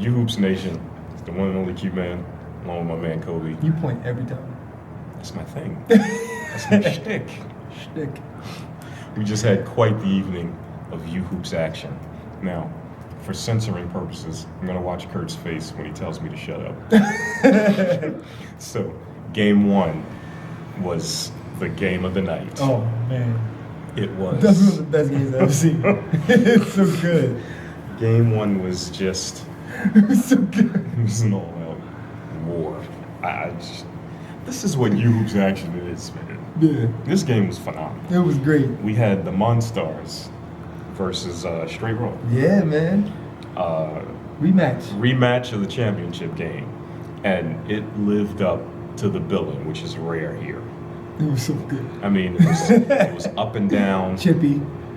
You Hoops Nation, it's the one and only Q Man, along with my man Kobe. You point every time. That's my thing. That's my shtick. We just had quite the evening of U Hoops action. Now, for censoring purposes, I'm gonna watch Kurt's face when he tells me to shut up. So, game one was the game of the night. Oh man, it was. That's one of the best games I've ever seen. It's so good. Game one was just. It was so good. It was an all-out war. This is what U Hoops action is, man. Yeah. This game was phenomenal. It was great. We had the Monstars versus Straight Roll. Yeah, man. Rematch of the championship game. And it lived up to the billing, which is rare here. It was so good. I mean, it was up and down.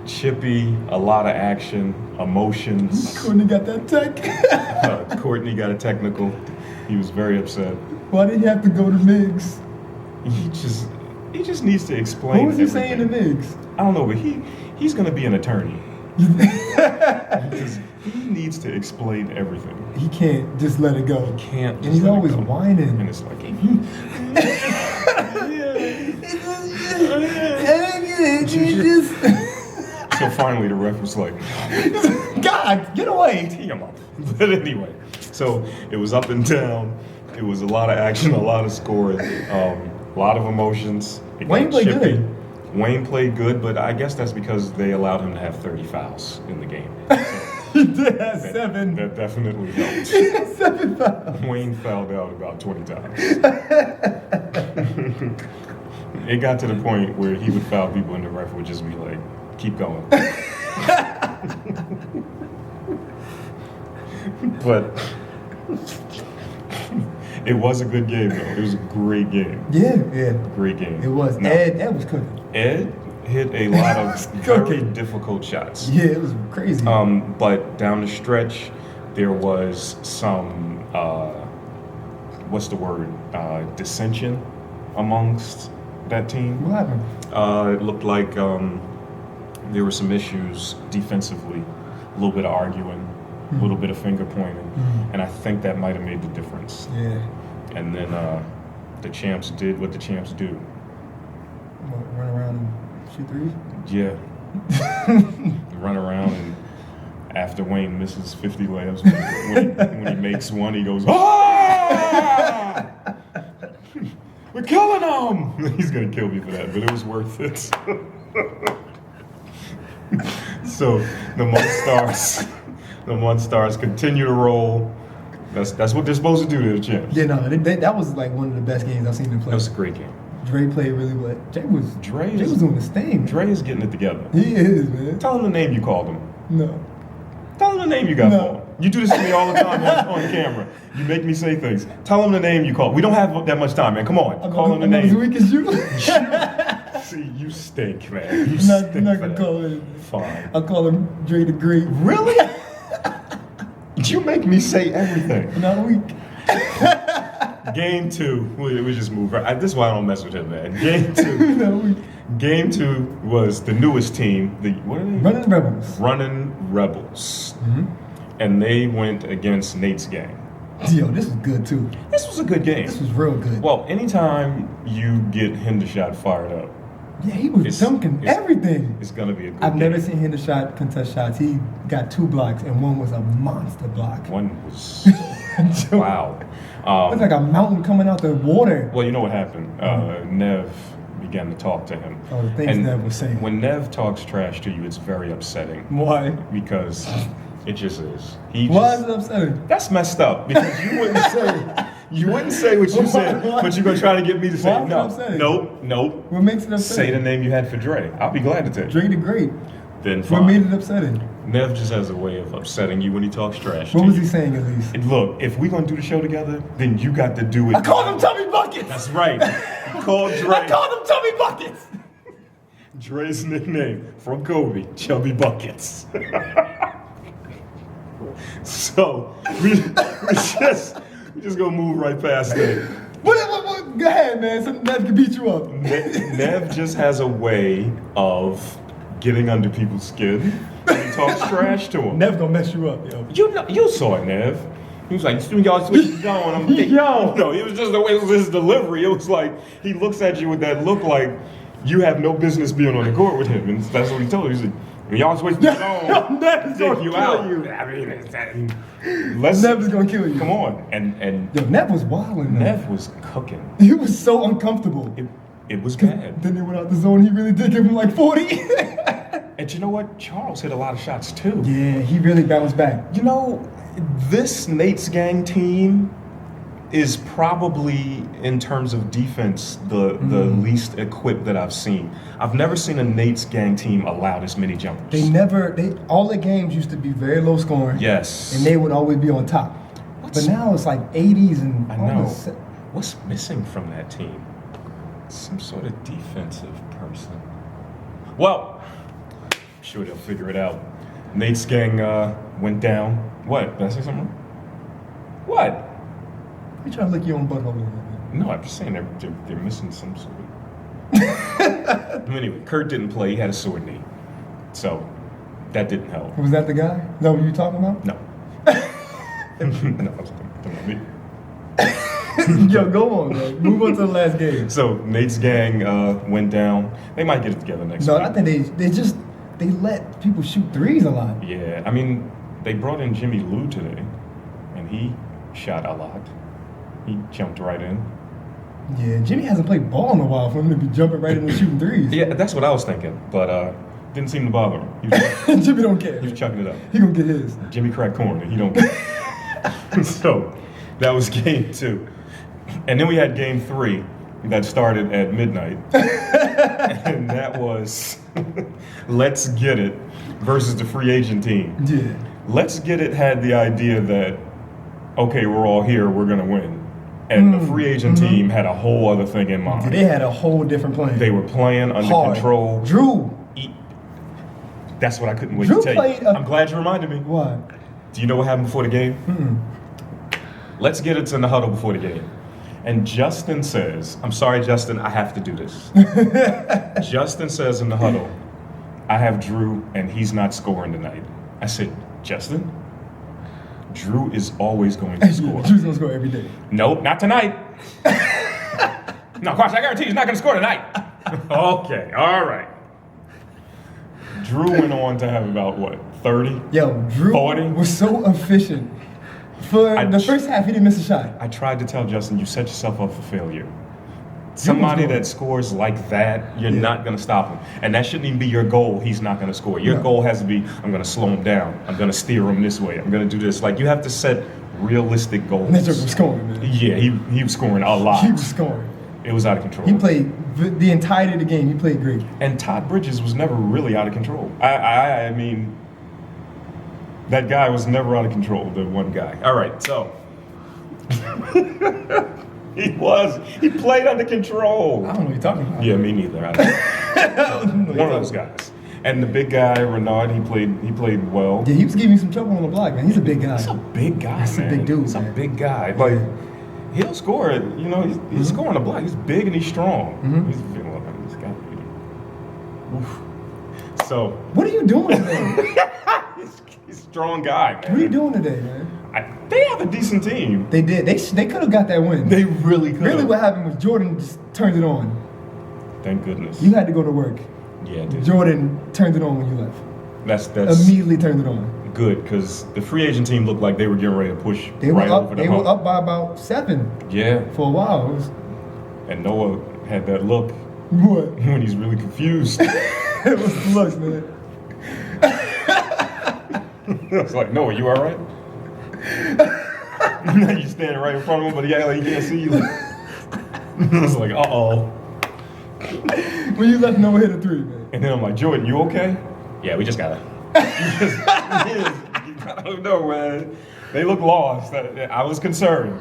Chippy, a lot of action, emotions. Courtney got that tech. Courtney got a technical. He was very upset. Why did he have to go to Miggs? He just needs to explain. What was he everything. saying to Miggs? I don't know, but he's going to be an attorney. Because he needs to explain everything. He can't just let it go. He can't. Just and he's let always it go. whining. And it's like, So finally, the ref was like, God, get away! Tee him up. But anyway, so it was up and down. It was a lot of action, a lot of scoring, a lot of emotions. Wayne played good. Wayne played good, but I guess that's because they allowed him to have 30 fouls in the game. He did have 7. That definitely helped. He had 7 fouls. Wayne fouled out about 20 times. It got to the point where he would foul people and the ref would just be like, keep going. But it was a good game, though. It was a great game. Yeah. Great game. It was. Now, Ed was cooking. Ed hit a lot of very difficult shots. Yeah, it was crazy. But down the stretch, there was some, what's the word, dissension amongst that team. What happened? It looked like there were some issues defensively, a little bit of arguing, a little bit of finger pointing, and I think that might have made the difference. Yeah. And then the champs did what the champs do. What, run around and shoot threes? Yeah. Run around, and after Wayne misses 50 layups, when he makes one, he goes, "Ah! We're killing him!" He's gonna kill me for that, but it was worth it. So the Monstars continue to roll. That's what they're supposed to do to the champs. Yeah, no, that was like one of the best games I've seen them play. That was a great game. Dre played really well. Jay was doing his thing. Dre is getting it together. He is, man. Tell him the name you called him. No. Tell him the name you got for him. You do this to me all the time on camera. You make me say things. Tell him the name you called. We don't have that much time, man. Come on. Call him the name. As weak as you. See, you stink, man. You I'm stink not for gonna that. call him. Fine. I'll call him Dre the Great. Really? You make me say everything. Not weak. Game 2. We just move right. This is why I don't mess with him, man. Game 2. Not weak. Game 2 was the newest team. What are they? Running Rebels. Running Rebels. And they went against Nate's gang. Yo, this was good too. This was a good game. This was real good. Well, anytime you get Hendershot fired up, yeah, he was dunking everything. It's gonna be a good I've game. never seen Hendershot contest shots. He got 2 blocks and one was a monster block. One was wow. It's like a mountain coming out the water. Well, you know what happened? Nev began to talk to him. Oh, the things Nev was saying. When Nev talks trash to you, it's very upsetting. Why? Because it just is. Why is it upsetting? That's messed up. Because you wouldn't say what you said, but you're gonna try to get me to say Why is it upsetting? Nope. What makes it upsetting? Say the name you had for Dre. I'll be glad to tell you. Dre the Great. Then fine. What made it upsetting? Nev just has a way of upsetting you when he talks trash. What was he saying at least? And look, if we're gonna do the show together, then you got to do it. I called him Tubby Buckets. That's right. You called Dre. I called him Tubby Buckets. Dre's nickname from Kobe, Chubby Buckets. So we just gonna move right past that. What? Go ahead, man. So Nev can beat you up. Nev just has a way of getting under people's skin when he talks trash to them. Nev gonna mess you up, yo. You saw it, Nev. He was like, y'all switch it on. I'm like, Yo. no, it was just the way it was his delivery. It was like he looks at you with that look like you have no business being on the court with him, and that's what he told you. He said, when y'all switch it on, Never's take gonna you kill out. you. I mean, Never's gonna kill you. Come on, and Yo, Nev was wilding. Nev was cooking. He was so uncomfortable. It was bad. Then they went out the zone. He really did give him like 40. And you know what? Charles hit a lot of shots too. Yeah, he really bounced back. You know, this Nate's gang team is probably, in terms of defense, the least equipped that I've seen. I've never seen a Nate's gang team allow this many jumpers. All the games used to be very low scoring. Yes. And they would always be on top. But now it's like 80s and I know. What's missing from that team? Some sort of defensive person. Well, I'm sure they'll figure it out. Nate's gang went down. What? Did I say something? What? You trying to lick your own butthole a little bit. No, I'm just saying they're missing some sort of. Anyway, Kurt didn't play. He had a sore knee, so that didn't help. Was that the guy? Is that what you talking about? No. No, I was talking about me. Yo, go on, man. Move on to the last game. So Nate's gang went down. They might get it together next week. No, I think they let people shoot threes a lot. Yeah, I mean, they brought in Jimmy Lou today, and he shot a lot. He jumped right in. Yeah, Jimmy hasn't played ball in a while for him to be jumping right in and shooting threes. Yeah, that's what I was thinking, but didn't seem to bother him. He was, Jimmy don't care. he was chucking it up. He gonna get his. Jimmy cracked corn, and he don't care. So that was game 2. And then we had game 3 that started at midnight. And that was Let's Get It versus the free agent team. Yeah. Let's Get It had the idea that, okay, we're all here, we're going to win. And the free agent team had a whole other thing in mind. They had a whole different plan. They were playing under Hard. control. Drew. That's what I couldn't wait Drew to tell you. played I'm glad you reminded me. What? Do you know what happened before the game? Let's Get It's in the huddle before the game. And Justin says, I'm sorry, Justin, I have to do this. Justin says in the huddle, I have Drew and he's not scoring tonight. I said, Justin, Drew is always going to score. Drew's gonna score every day. Nope, not tonight. No, Quash, I guarantee he's not going to score tonight. Okay, all right. Drew went on to have about, what, 30? Yo, Drew 40? was so efficient. For the first half, he didn't miss a shot. I tried to tell Justin, you set yourself up for failure. Somebody that scores like that, you're not going to stop him. And that shouldn't even be your goal. He's not going to score. Your goal has to be, I'm going to slow him down. I'm going to steer him this way. I'm going to do this. Like, you have to set realistic goals. And that joke was scoring, man. Yeah, he was scoring a lot. He was scoring. It was out of control. He played the entirety of the game. He played great. And Todd Bridges was never really out of control. I mean, that guy was never out of control, the one guy. All right, so. He played under control. I don't know what you're talking about. Yeah, me neither. One of those guys. And the big guy, Renard, he played well. Yeah, he was giving you some trouble on the block, man. He's a big guy. He's a big guy, He's man. a big dude, He's man. a big guy. Like, he'll score it. You know, he's scoring the block. He's big and he's strong. He's feeling like this guy. Oof. So. What are you doing today? He's a strong guy, man. What are you doing today, man? They have a decent team. They did. They could have got that win. They really could. Really, what happened was Jordan just turned it on. Thank goodness. You had to go to work. Yeah, I did. Jordan turned it on when you left. That's Immediately turned it on. good because the free agent team looked like they were getting ready to push They right were up. over the They hump. were up by about 7 Yeah, for a while. It was, and Noah had that look what? when he's really confused. It was the looks, man. I was like, Noah, you all right? Now you standing right in front of him, but he act like he can't see you. I was like, uh-oh. When you left, Noah hit a 3, man. And then I'm like, Jordan, you okay? Yeah, we just gotta. I don't know, man. They look lost. I was concerned.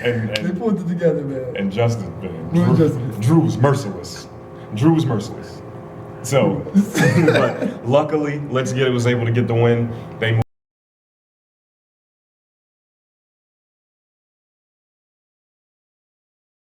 They And pulled it together, man. and Justin, man. Who's Justin? Drew was merciless. Drew was merciless. So, but luckily, Let's Get It was able to get the win. They moved